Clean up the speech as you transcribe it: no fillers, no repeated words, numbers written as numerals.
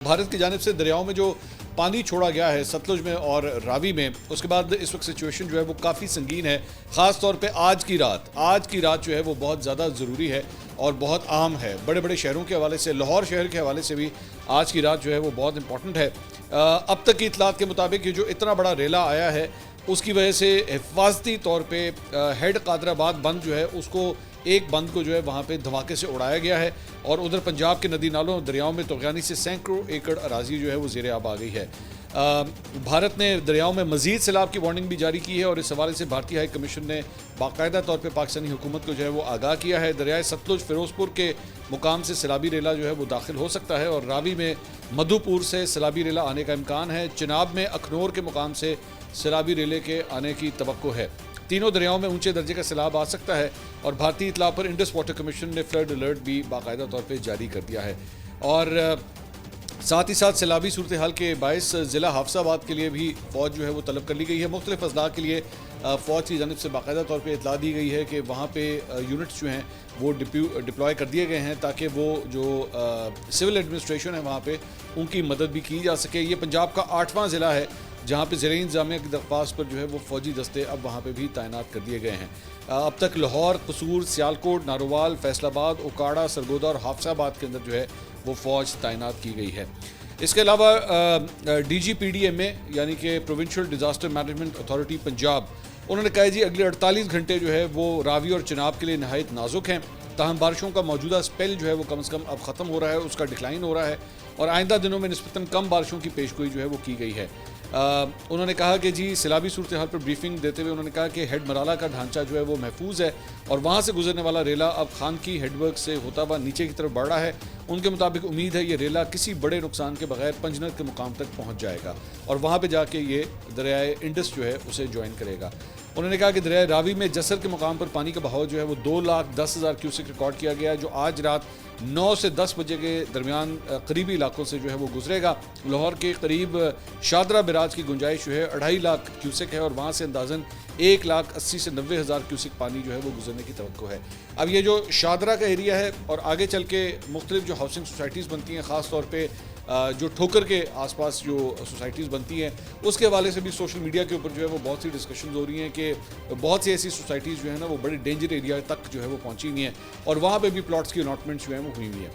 भारत की जानिब से दरियाओं में जो पानी छोड़ा गया है सतलुज में और रावी में, उसके बाद इस वक्त सिचुएशन जो है वो काफ़ी संगीन है। ख़ास तौर पे आज की रात जो है वो बहुत ज़्यादा ज़रूरी है और बहुत अहम है। बड़े बड़े शहरों के हवाले से, लाहौर शहर के हवाले से भी आज की रात जो है वो बहुत इंपॉर्टेंट है। अब तक की इतलात के मुताबिक ये जो इतना बड़ा रेला आया है उसकी वजह से हिफाजती तौर पे हेड कादराबाद बंद जो है उसको एक बंद को जो है वहाँ पे धमाके से उड़ाया गया है और उधर पंजाब के नदी नालों और दरियाओं में तूफ़ानी से सैकड़ों एकड़ अराजी जो है वो ज़ेरे आब आ गई है। भारत ने दरियाओं में मज़ीद सैलाब की वार्निंग भी जारी की है और इस हवाले से भारतीय हाई कमीशन ने बाकायदा तौर पर पाकिस्तानी हुकूमत को जो है वो आगाह किया है। दरियाए सतलुज फिरोजपुर के मुकाम से सैलाबी रेला जो है वो दाखिल हो सकता है और रावी में मधुपुर से सैलाबी रेला आने का इम्कान है। चिनाब में अखनौर के मुकाम से सैलाबी रेले के आने की तवक्को है। तीनों दरियाओं में ऊंचे दर्जे का सैलाब आ सकता है और भारतीय इतला पर इंडस वाटर कमीशन ने फ्लड अलर्ट भी बाकायदा तौर पर जारी कर दिया है। और साथ ही साथ सैलाबी सूरत हाल के बायस ज़िला हाफसाबाद के लिए भी फ़ौज जो है वो तलब कर ली गई है। मुख्तलिफ अजला के लिए फ़ौज की जानिब से बाकायदा तौर पर इतला दी गई है कि वहाँ पे यूनिट्स जो हैं वो डिप्लॉय कर दिए गए हैं ताकि वो जो सिविल एडमिनिस्ट्रेशन है वहाँ पे उनकी मदद भी की जा सके। ये पंजाब का 8वां ज़िला है जहाँ पे ज़ेरे इंतज़ामिया की दरख्वास्त पर जो है वो फ़ौजी दस्ते अब वहाँ पे भी तैनात कर दिए गए हैं। अब तक लाहौर, कसूर, सियालकोट, नारोवाल, फैसलाबाद, उकाड़ा, सरगोदा और हाफसाबाद के अंदर जो है वो फ़ौज तैनात की गई है। इसके अलावा DGPDMA यानी कि provincial disaster management authority Punjab, उन्होंने कहा जी अगले 48 घंटे जो है वो रावी और चिनाब के लिए नहायत नाजुक हैं। ताहम बारिशों का मौजूदा स्पेल जो है वो कम से कम अब ख़त्म हो रहा है, उसका डिक्लाइन हो रहा है और आइंदा दिनों में निस्बतन कम बारिशों की पेशगोई जो है वो की गई है। उन्होंने कहा कि जी सैलाबी सूरत हाल पर ब्रीफिंग देते हुए उन्होंने कहा कि हेड मराला का ढांचा जो है वो महफूज है और वहाँ से गुजरने वाला रेला अब खान की हेडवर्क से होता हुआ नीचे की तरफ बढ़ रहा है। उनके मुताबिक उम्मीद है ये रेला किसी बड़े नुकसान के बगैर पंजनद के मुकाम तक पहुँच जाएगा और वहाँ पर जाके ये दरियाए इंडस जो है उसे ज्वाइन करेगा। उन्होंने कहा कि दरिया रावी में जसर के मुकाम पर पानी का बहाव जो है वो 2,10,000 क्यूसेक रिकॉर्ड किया गया है, जो आज रात 9 से 10 बजे के दरमियान करीबी इलाकों से जो है वो गुजरेगा। लाहौर के करीब शादरा बिराज की गुंजाइश जो है 2.5 लाख क्यूसेक है और वहाँ से अंदाजन 1,80,000 से 90,000 क्यूसेक पानी जो है वो गुजरने की तवक्को है। अब ये जो शादरा का एरिया है और आगे चल के मुख्तलिफ जो हाउसिंग सोसाइटीज़ बनती हैं, ख़ास तौर पे जो ठोकर के आसपास जो सोसाइटीज़ बनती हैं उसके हवाले से भी सोशल मीडिया के ऊपर जो है वो बहुत सी डिस्कशन हो रही हैं कि बहुत सी ऐसी सोसाइटीज़ जो है ना वो बड़े डेंजर एरिया तक जो है वो पहुंची हुई हैं और वहाँ पे भी प्लॉट्स की अलॉटमेंट्स जो है वो हुई हुई हैं।